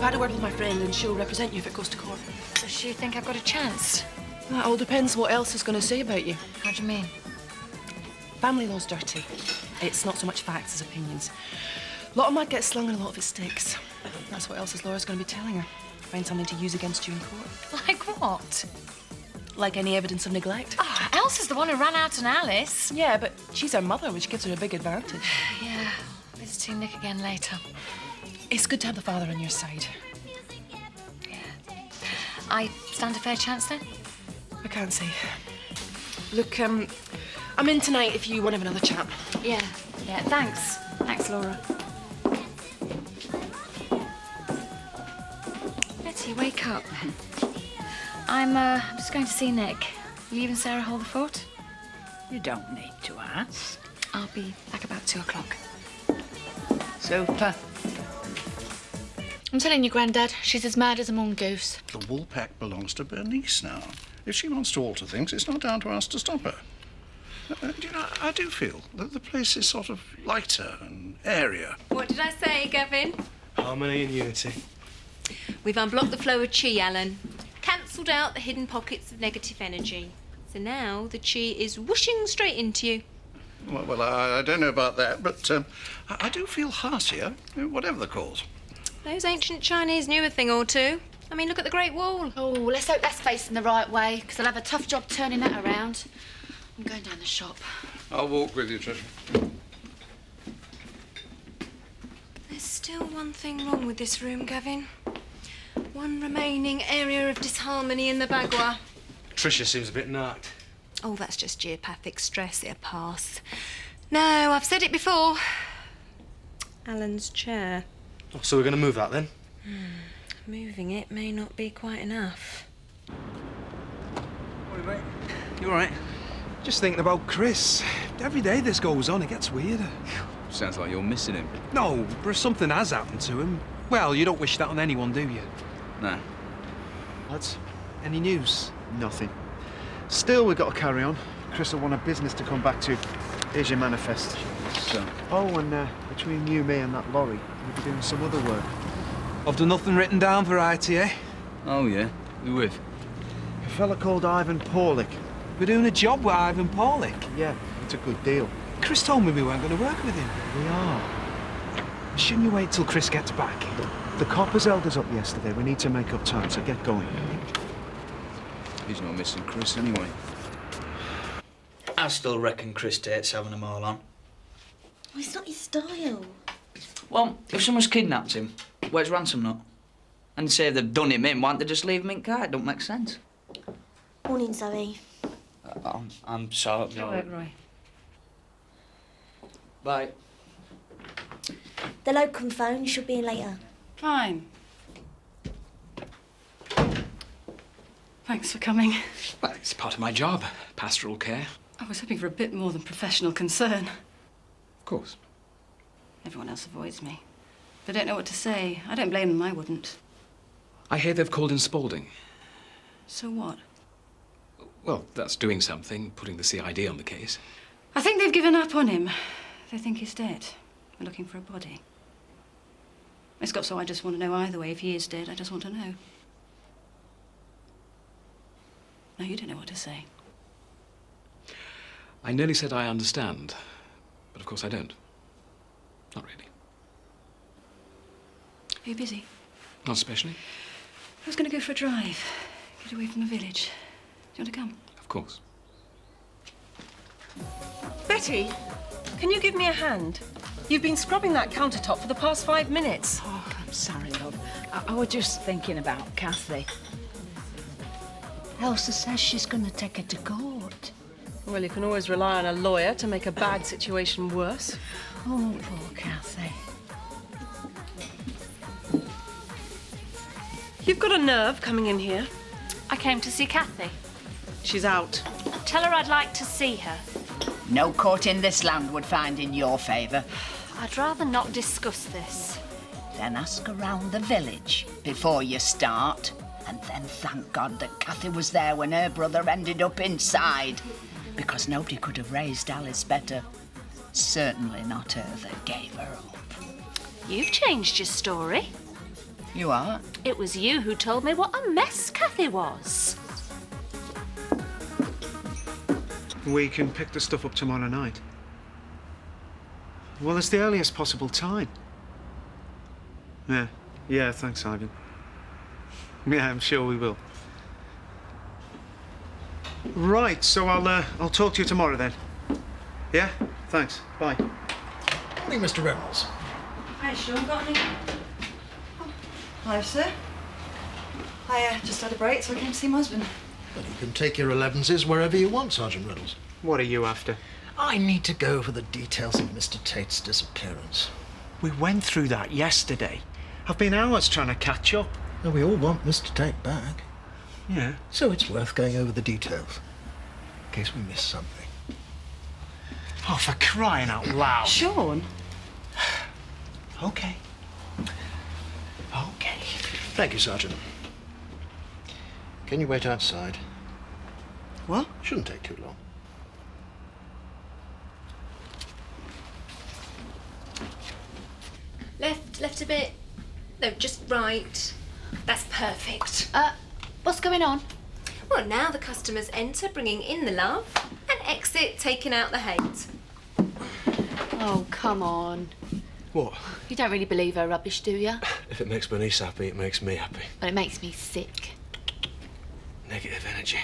had a word with my friend and she'll represent you if it goes to court. Does she think I've got a chance? That all depends what else is going to say about you. How do you mean? Family law's dirty. It's not so much facts as opinions. A lot of mud gets slung and a lot of it sticks. That's what Elsa's lawyer's going to be telling her. Find something to use against you in court. Like what? Like any evidence of neglect. Oh, Elsa's the one who ran out on Alice. Yeah, but she's her mother, which gives her a big advantage. Yeah, visiting Nick again later. It's good to have the father on your side. Yeah. I stand a fair chance then? I can't say. Look, I'm in tonight if you want to have another chat. Yeah, thanks. Thanks, Laura. Betty, wake up. I'm just going to see Nick. Will you and Sarah hold the fort? You don't need to ask. I'll be back about 2 o'clock. Super. I'm telling you, Grandad, she's as mad as a mongoose. The wool pack belongs to Bernice now. If she wants to alter things, it's not down to us to stop her. You know, I do feel that the place is sort of lighter and airier. What did I say, Gavin? Harmony and unity. We've unblocked the flow of chi, Alan. Cancelled out the hidden pockets of negative energy. So now the chi is whooshing straight into you. Well, I don't know about that, but I do feel heartier, whatever the cause. Those ancient Chinese knew a thing or two. I mean, look at the Great Wall. Oh, let's hope that's facing the right way, because they'll have a tough job turning that around. I'm going down the shop. I'll walk with you, Trish. There's still one thing wrong with this room, Gavin. One remaining area of disharmony in the Bagua. Tricia seems a bit knocked. Oh, that's just geopathic stress. It'll pass. No, I've said it before. Alan's chair. Oh, so we're going to move that then? Moving it may not be quite enough. Morning, mate. You all right? Just thinking about Chris. Every day this goes on, it gets weirder. Sounds like you're missing him. No, but something has happened to him. Well, you don't wish that on anyone, do you? No. Lads, any news? Nothing. Still, we've got to carry on. Chris will want a business to come back to. Here's your manifest. So. Oh, and between you, me, and that lorry, we'll be doing some other work. I've done nothing written down variety, eh? Oh, yeah? Who with? A fella called Ivan Paulick. We're doing a job with Ivan Paulick. Yeah, it's a good deal. Chris told me we weren't going to work with him. We are. Shouldn't you wait till Chris gets back? The coppers held us up yesterday. We need to make up time, so get going. He's not missing Chris anyway. I still reckon Chris Tate's having them all on. Well, it's not his style. Well, if someone's kidnapped him, where's ransom not? And say if they've done him in, why don't they just leave him in car? It don't make sense. Morning, Zoe. I'm sorry. All right, Roy. Bye. The locum phone should be in later. Fine. Thanks for coming. Well, it's part of my job, pastoral care. I was hoping for a bit more than professional concern. Of course. Everyone else avoids me. They don't know what to say. I don't blame them, I wouldn't. I hear they've called in Spaulding. So what? Well, that's doing something, putting the CID on the case. I think they've given up on him. They think he's dead. They're looking for a body. It's got so I just want to know either way. If he is dead, I just want to know. No, you don't know what to say. I nearly said I understand, but of course I don't. Not really. Are you busy? Not especially. I was going to go for a drive. Get away from the village. Do you want to come? Of course. Betty, can you give me a hand? You've been scrubbing that countertop for the past 5 minutes. Oh, I'm sorry, love. I was just thinking about Kathy. Elsa says she's going to take her to court. Well, you can always rely on a lawyer to make a bad situation worse. Oh, poor Kathy. You've got a nerve coming in here. I came to see Kathy. She's out. Tell her I'd like to see her. No court in this land would find in your favour. I'd rather not discuss this. Then ask around the village before you start. And then thank God that Kathy was there when her brother ended up inside. Because nobody could have raised Alice better. Certainly not her that gave her up. You've changed your story. You are? It was you who told me what a mess Kathy was. We can pick the stuff up tomorrow night. Well, it's the earliest possible time. Yeah, thanks, Ivan. Yeah, I'm sure we will. Right, so I'll talk to you tomorrow then. Yeah? Thanks. Bye. Morning, Mr. Reynolds. Hi, Sean. Got any? Hi, sir. I just had a break, so I came to see my husband. Well, you can take your 11s wherever you want, Sergeant Reynolds. What are you after? I need to go over the details of Mr. Tate's disappearance. We went through that yesterday. I've been hours trying to catch up. And we all want Mr. Tate back. Yeah. So it's worth going over the details, in case we miss something. Oh, for crying out loud. Sean? Okay. Okay. Thank you, Sergeant. Can you wait outside? What? Shouldn't take too long. Left a bit. No, just right. That's perfect. What's going on? Well, now the customers enter, bringing in the love, and exit, taking out the hate. Oh, come on. What? You don't really believe her rubbish, do you? If it makes Bernice happy, it makes me happy. But it makes me sick. Negative energy.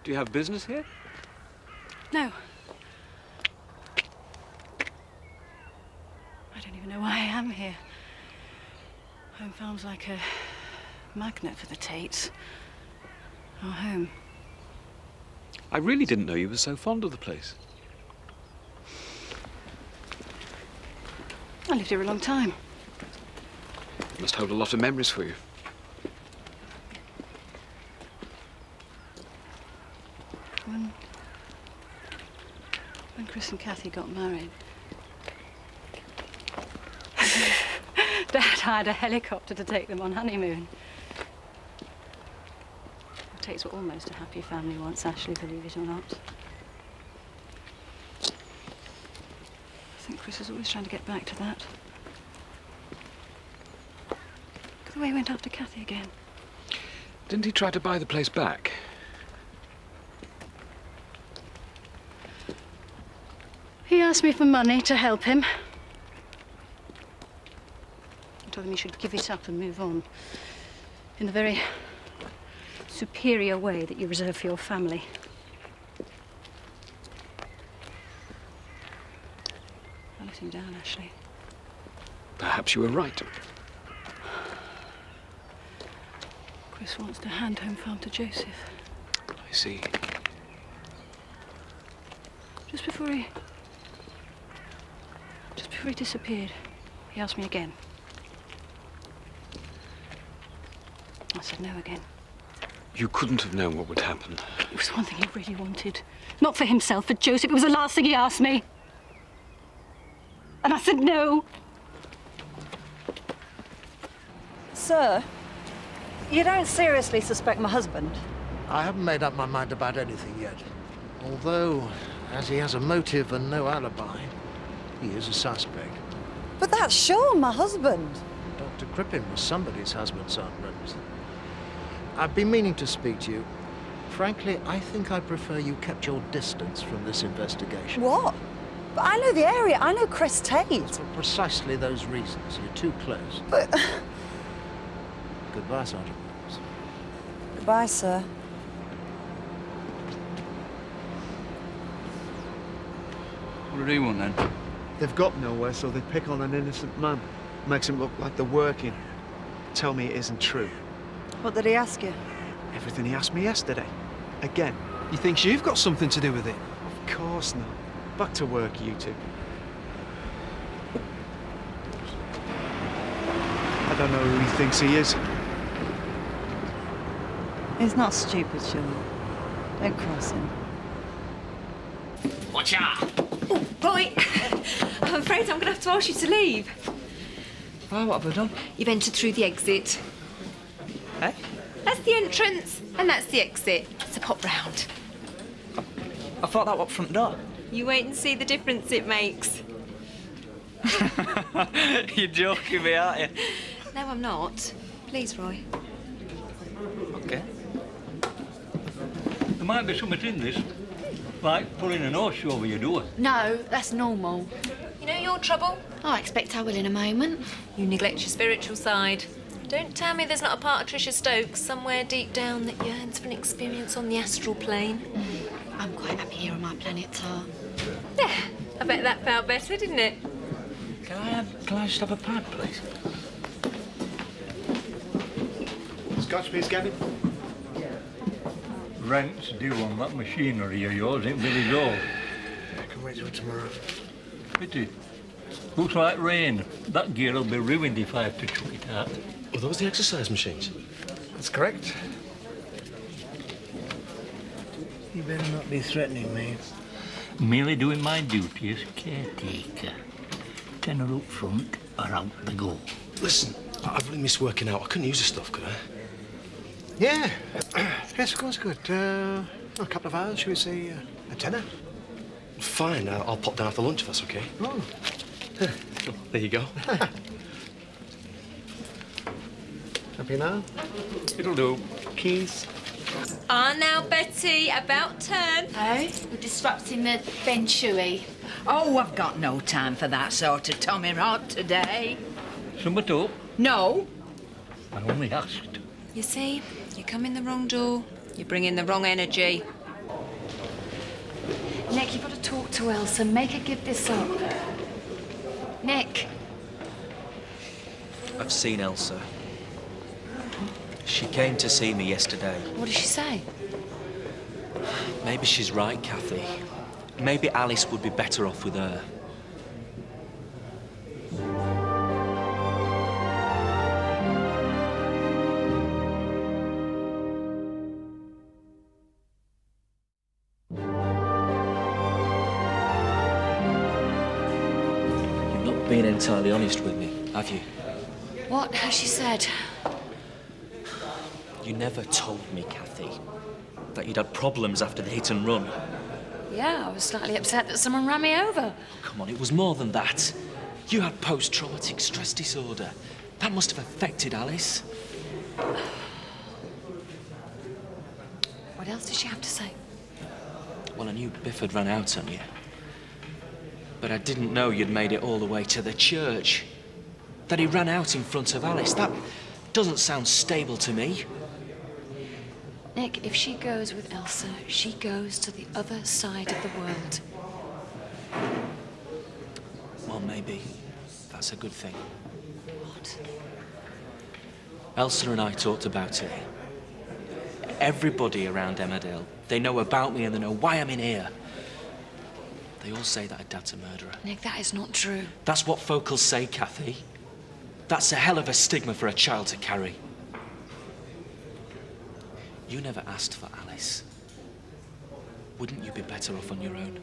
Do you have business here? No. I don't even know why I am here. Home Farm's like a magnet for the Tates. Our home. I really didn't know you were so fond of the place. I lived here a long time. It must hold a lot of memories for you. When Chris and Kathy got married, Dad hired a helicopter to take them on honeymoon. The Tates were almost a happy family once, Ashley, believe it or not. I think Chris is always trying to get back to that. Look at the way he went after Kathy again. Didn't he try to buy the place back? He asked me for money to help him. I told him he should give it up and move on. In the very superior way that you reserve for your family. I let him down, Ashley. Perhaps you were right. Chris wants to hand Home Farm to Joseph. I see. Just before he disappeared, he asked me again. I said no again. You couldn't have known what would happen. It was one thing he really wanted. Not for himself, for Joseph. It was the last thing he asked me. And I said no. Sir, you don't seriously suspect my husband? I haven't made up my mind about anything yet. Although, as he has a motive and no alibi, he is a suspect. But that's Sean, my husband. Dr. Crippen was somebody's husband, Sergeant Reynolds. I've been meaning to speak to you. Frankly, I think I prefer you kept your distance from this investigation. What? But I know the area. I know Chris Tate. For precisely those reasons. You're too close. But... Goodbye, Sergeant Reynolds. Goodbye, sir. What do you want, then? They've got nowhere, so they pick on an innocent man. Makes him look like they're working. Tell me it isn't true. What did he ask you? Everything he asked me yesterday. Again. He thinks you've got something to do with it? Of course not. Back to work, you two. I don't know who he thinks he is. He's not stupid, Sean. Don't cross him. Watch out! Oh, right. I'm afraid I'm going to have to ask you to leave. Oh, what have I done? You've entered through the exit. Eh? That's the entrance, and that's the exit. So pop round. I thought that was front door. You wait and see the difference it makes. You're joking me, aren't you? No, I'm not. Please, Roy. Okay. There might be something in this, like pulling an horseshoe over your door. No, that's normal. You know your trouble? Oh, I expect I will in a moment. You neglect your spiritual side. Don't tell me there's not a part of Tricia Stokes somewhere deep down that yearns for an experience on the astral plane. I'm quite happy here on my planet, Tar. Yeah, I bet that felt better, didn't it? Can I just have a pipe, please? Scotch, please, Gavin. Rent's due on that machinery of yours in Village Hall. I can wait till tomorrow. Pity. Looks like rain. That gear will be ruined if I have to chuck it out. Well, those the exercise machines? That's correct. You better not be threatening me. Merely doing my duty as caretaker. Tenner up front or out the go. Listen, I've really missed working out. I couldn't use the stuff, could I? Yeah. Yes, of course, good. A couple of hours, shall we say, a tenner? Fine, I'll pop down after lunch if that's okay. Oh. There you go. Happy now? It'll do. Keys? Now, Betty, about turn. Oh, we're disrupting the feng shui. Oh, I've got no time for that sort of Tommy rot today. Somewhat up. No. I only asked. You see, you come in the wrong door, you bring in the wrong energy. Nick, you've got to talk to Elsa. Make her give this up. Nick. I've seen Elsa. She came to see me yesterday. What did she say? Maybe she's right, Kathy. Maybe Alice would be better off with her. You've not been entirely honest with me, have you? What has she said? You never told me, Kathy, that you'd had problems after the hit and run. Yeah, I was slightly upset that someone ran me over. Come on, it was more than that. You had post-traumatic stress disorder. That must have affected Alice. What else did she have to say? Well, I knew Bifford ran out on you. But I didn't know you'd made it all the way to the church. That he ran out in front of Alice. That doesn't sound stable to me. Nick, if she goes with Elsa, she goes to the other side of the world. Well, maybe that's a good thing. What? Elsa and I talked about it. Everybody around Emmerdale, they know about me and they know why I'm in here. They all say that her dad's a murderer. Nick, that is not true. That's what folk will say, Kathy. That's a hell of a stigma for a child to carry. You never asked for Alice. Wouldn't you be better off on your own?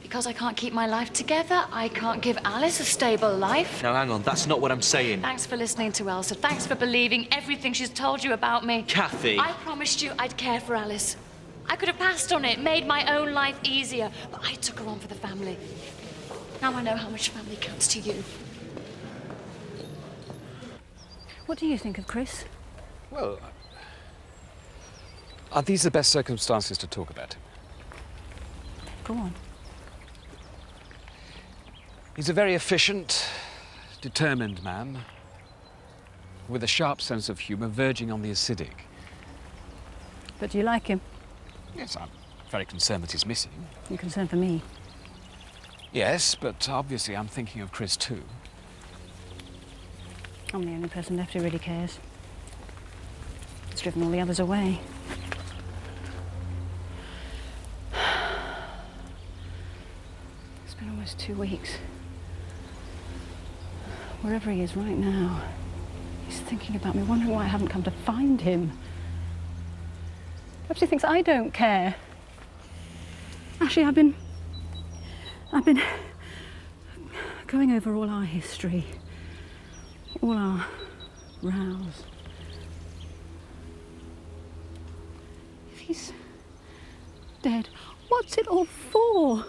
Because I can't keep my life together, I can't give Alice a stable life. Now, hang on, that's not what I'm saying. Thanks for listening to Elsa. Thanks for believing everything she's told you about me. Kathy! I promised you I'd care for Alice. I could have passed on it, made my own life easier, but I took her on for the family. Now I know how much family counts to you. What do you think of Chris? Well, are these the best circumstances to talk about him? Go on. He's a very efficient, determined man with a sharp sense of humour verging on the acidic. But do you like him? Yes, I'm very concerned that he's missing. You're concerned for me? Yes, but obviously I'm thinking of Chris too. I'm the only person left who really cares. It's driven all the others away. It's been almost 2 weeks. Wherever he is right now, he's thinking about me, wondering why I haven't come to find him. Perhaps he thinks I don't care. Actually, I've been going over all our history, all our rows, He's dead. What's it all for?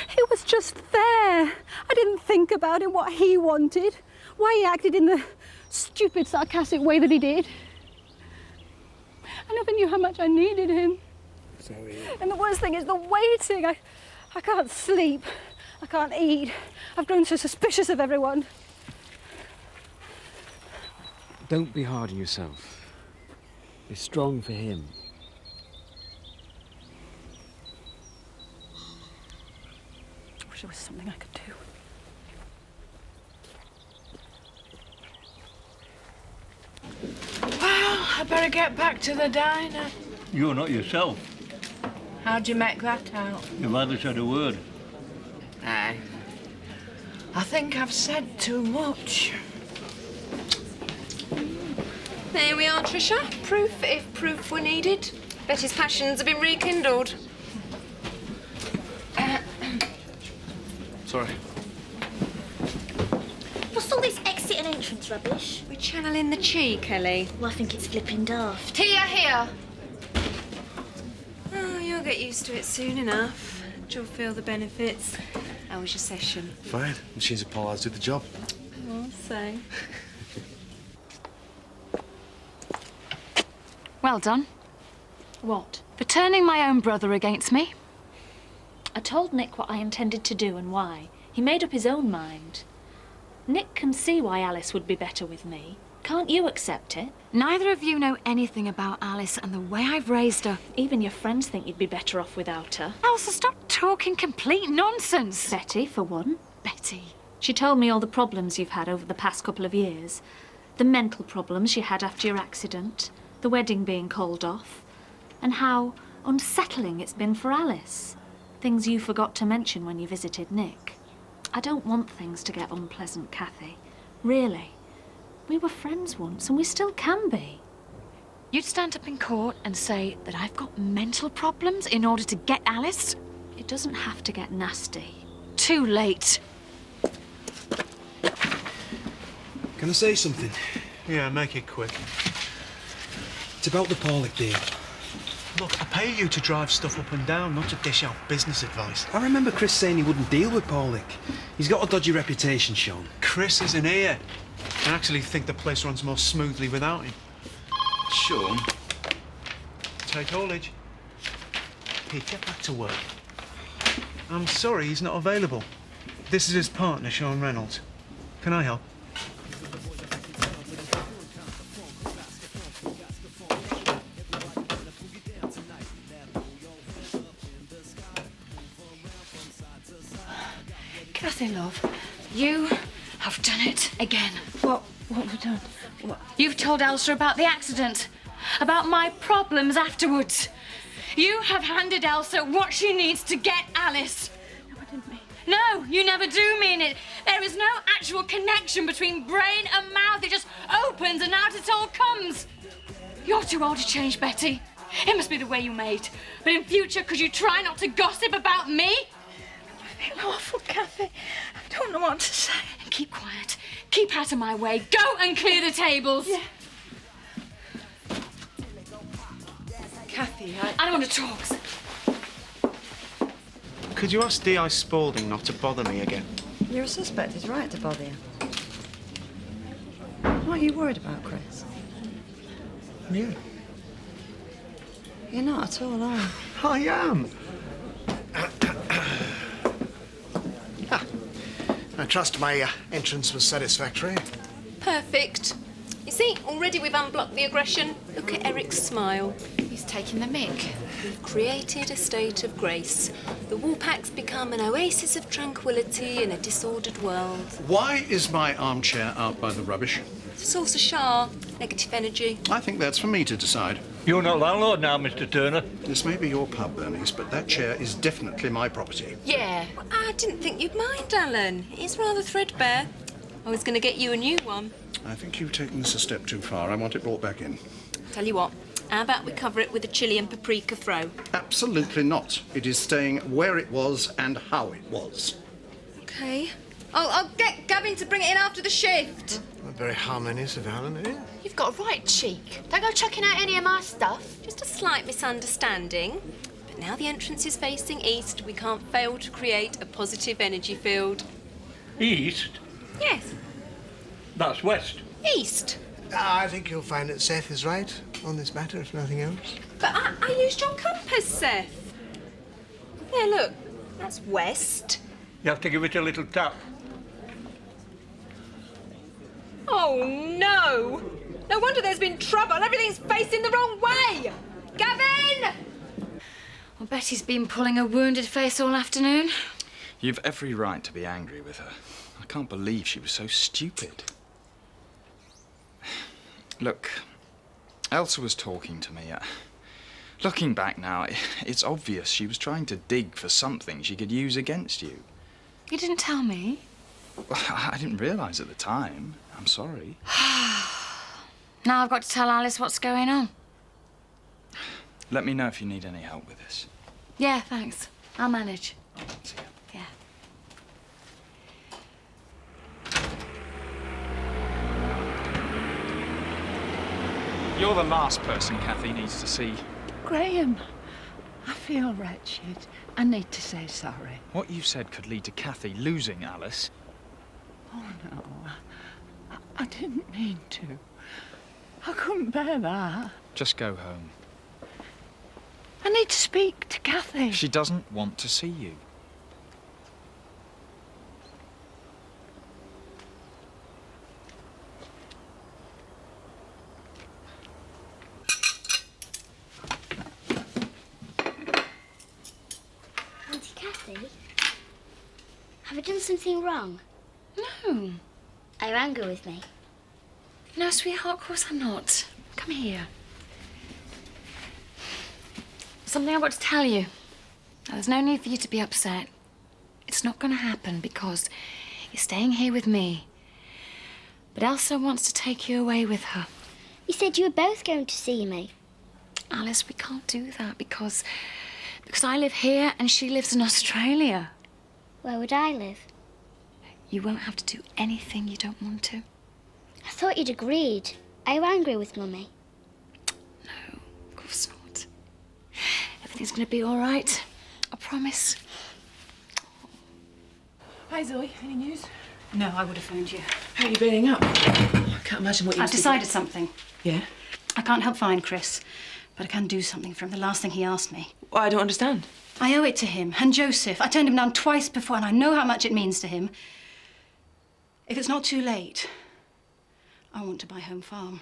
He was just there. I didn't think about it, what he wanted, why he acted in the stupid, sarcastic way that he did. I never knew how much I needed him. Sorry. And the worst thing is the waiting. I can't sleep. I can't eat. I've grown so suspicious of everyone. Don't be hard on yourself. Be strong for him. I wish there was something I could do. Well, I better get back to the diner. You're not yourself. How'd you make that out? Your mother said a word. Aye. I think I've said too much. There we are, Tricia. Proof, if proof were needed. Betty's passions have been rekindled. Sorry. What's all this exit and entrance rubbish? We're channeling the chi, Kelly. Well, I think it's flipping daft. Here, here. Oh, you'll get used to it soon enough. You'll feel the benefits. How was your session? Fine. Machines of Paul do the job. I'll say. Well done. What? For turning my own brother against me. I told Nick what I intended to do and why. He made up his own mind. Nick can see why Alice would be better with me. Can't you accept it? Neither of you know anything about Alice and the way I've raised her. Even your friends think you'd be better off without her. Elsa, stop talking complete nonsense. Betty, for one. Betty. She told me all the problems you've had over the past couple of years. The mental problems you had after your accident, the wedding being called off, and how unsettling it's been for Alice. Things you forgot to mention when you visited Nick. I don't want things to get unpleasant, Kathy. Really. We were friends once, and we still can be. You'd stand up in court and say that I've got mental problems in order to get Alice? It doesn't have to get nasty. Too late. Can I say something? Yeah, make it quick. It's about the Paulick deal. Look, I pay you to drive stuff up and down, not to dish out business advice. I remember Chris saying he wouldn't deal with Paulick. He's got a dodgy reputation, Sean. Chris isn't here. I actually think the place runs more smoothly without him. Sean? Take haulage. Pete, get back to work. I'm sorry, he's not available. This is his partner, Sean Reynolds. Can I help? Kathy, love. You have done it again. What have we done? What? You've told Elsa about the accident, about my problems afterwards. You have handed Elsa what she needs to get Alice. No, I didn't mean. No, you never do mean it. There is no actual connection between brain and mouth. It just opens and out it all comes. You're too old to change, Betty. It must be the way you made. But in future, could you try not to gossip about me? I feel awful, Kathy. I don't know what to say. Keep quiet. Keep out of my way. Go and clear the tables. Yeah. Kathy, I don't want to talk. Could you ask D.I. Spaulding not to bother me again? You're a suspect. He's right to bother you. What are you worried about, Chris? Yeah. You're not at all, are you? I am. I trust my entrance was satisfactory. Perfect. You see, already we've unblocked the aggression. Look at Eric's smile. He's taking the mick. We've created a state of grace. The Woolpack's become an oasis of tranquility in a disordered world. Why is my armchair out by the rubbish? It's a source of char, negative energy. I think that's for me to decide. You're not landlord now, Mr. Turner. This may be your pub, Bernice, but that chair is definitely my property. Yeah. Well, I didn't think you'd mind, Alan. It is rather threadbare. I was going to get you a new one. I think you've taken this a step too far. I want it brought back in. Tell you what, how about we cover it with a chili and paprika throw? Absolutely not. It is staying where it was and how it was. OK. I'll get Gavin to bring it in after the shift. very harmonious of Alan, eh? You've got a right cheek. Don't go chucking out any of my stuff. Just a slight misunderstanding. But now the entrance is facing east, we can't fail to create a positive energy field. East? Yes, That's west. east. I think you'll find that Seth is right on this matter, if nothing else. But I used your compass, Seth. There, look. That's west. You have to give it a little tap. Oh, no. No wonder there's been trouble. Everything's facing the wrong way. Gavin! Well, Betty's been pulling a wounded face all afternoon. You've every right to be angry with her. I can't believe she was so stupid. Look, Elsa was talking to me. Looking back now, it's obvious she was trying to dig for something she could use against you. You didn't tell me. Well, I didn't realise at the time. I'm sorry. Now I've got to tell Alice what's going on. Let me know if you need any help with this. Yeah, thanks. I'll manage. See ya. Yeah. You're the last person Kathy needs to see. Graham, I feel wretched. I need to say sorry. What you said could lead to Kathy losing Alice. Oh, no. I didn't mean to. I couldn't bear that. Just go home. I need to speak to Kathy. She doesn't want to see you. Auntie Kathy, have I done something wrong? No. Are you angry with me? No, sweetheart, of course I'm not. Come here. Something I want to tell you. Now, there's no need for you to be upset. It's not going to happen because you're staying here with me. But Elsa wants to take you away with her. You said you were both going to see me. Alice, we can't do that because I live here and she lives in Australia. Where would I live? You won't have to do anything you don't want to. I thought you'd agreed. Are you angry with Mummy? No, of course not. Everything's going to be all right. I promise. Hi, Zoe. Any news? No, I would have phoned you. How are you being up? I can't imagine what you I've decided something. Yeah? I can't help find Chris, but I can do something for him. The last thing he asked me. Well, I don't understand. I owe it to him and Joseph. I turned him down twice before, and I know how much it means to him. If it's not too late, I want to buy Home Farm.